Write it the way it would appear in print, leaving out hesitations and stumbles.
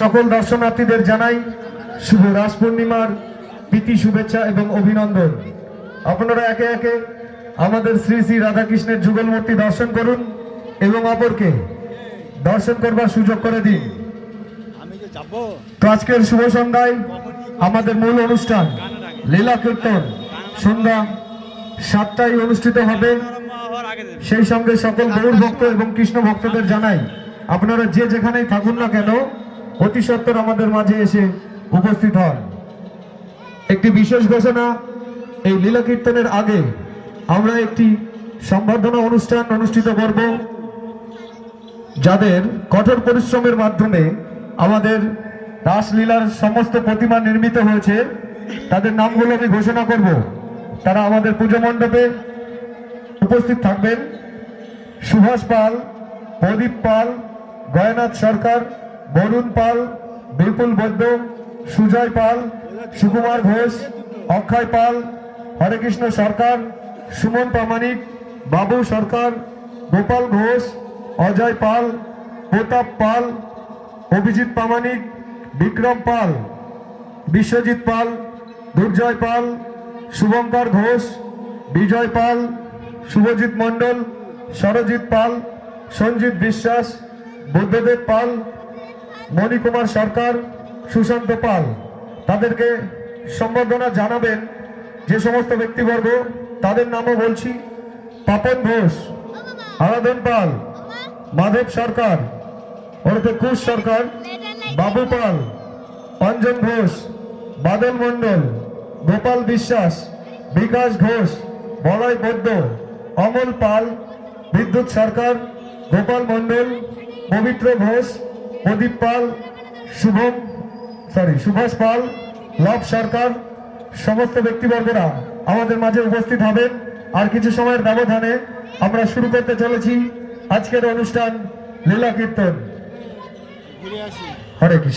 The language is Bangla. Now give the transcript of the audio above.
সকল দর্শনার্থীদের জানাই শুভ রাস পূর্ণিমার প্রীতি শুভেচ্ছা এবং অভিনন্দন। আপনারা একে একে আমাদের শ্রী শ্রী রাধাকৃষ্ণের যুগল মূর্তি দর্শন করুন এবং অপরকে দর্শন করবার সুযোগ করে দিন। তো আজকের শুভ সন্ধ্যায় আমাদের মূল অনুষ্ঠান লীলা কীর্তন সন্ধ্যা 7টায় অনুষ্ঠিত হবে। সেই সঙ্গে সকল গৌর ভক্ত এবং কৃষ্ণ ভক্তদের জানাই আপনারা যে যেখানেই থাকুন না কেন অতি সত্বর আমাদের মাঝে এসে উপস্থিত হন। একটি বিশেষ ঘোষণা, এই লীলা কীর্তনের আগে আমরা একটি সংবর্ধনা অনুষ্ঠান অনুষ্ঠিত করব। যাদের কঠোর পরিশ্রমের মাধ্যমে আমাদের রাসলীলার সমস্ত প্রতিমা নির্মিত হয়েছে তাদের নামগুলো আমি ঘোষণা করব। তারা আমাদের পুজো মণ্ডপে উপস্থিত থাকবেন। সুভাষ পাল, প্রদীপ পাল, গয়নাথ সরকার, বরুণ পাল, বিপুল বৈদ্য, সুজয় পাল, সুকুমার ঘোষ, অক্ষয় পাল, হরেকৃষ্ণ সরকার, সুমন প্রামাণিক, বাবু সরকার, গোপাল ঘোষ, অজয় পাল, প্রতাপ পাল, অভিজিৎ প্রামাণিক, বিক্রম পাল, বিশ্বজিৎ পাল, দুর্জয় পাল, শুভঙ্কর ঘোষ, বিজয় পাল, শুভজিৎ মণ্ডল, সরজিৎ পাল, সঞ্জিত বিশ্বাস, বুদ্ধদেব পাল, মণিকুমার সরকার, সুশান্ত পাল। তাদেরকে সম্বর্ধনা জানাবেন যে সমস্ত ব্যক্তিবর্গ, তাদের নামও বলছি: পাপন ঘোষ, আরাধন পাল, মাধব সরকার ওরফে কুশ সরকার, বাবু পাল, অঞ্জন ঘোষ, বাদল মণ্ডল, গোপাল বিশ্বাস, বিকাশ ঘোষ, বলয় বৈদ্য, অমল পাল, বিদ্যুৎ সরকার, গোপাল মণ্ডল, পবিত্র ঘোষ, প্রদীপ পাল, সুভাষ পাল, লব সরকার। সমস্ত ব্যক্তিবর্গরা আমাদের মাঝে উপস্থিত হবেন। আর কিছু সময়ের ব্যবধানে আমরা শুরু করতে চলেছি আজকের অনুষ্ঠান লীলা কীর্তন। হরে কৃষ্ণ।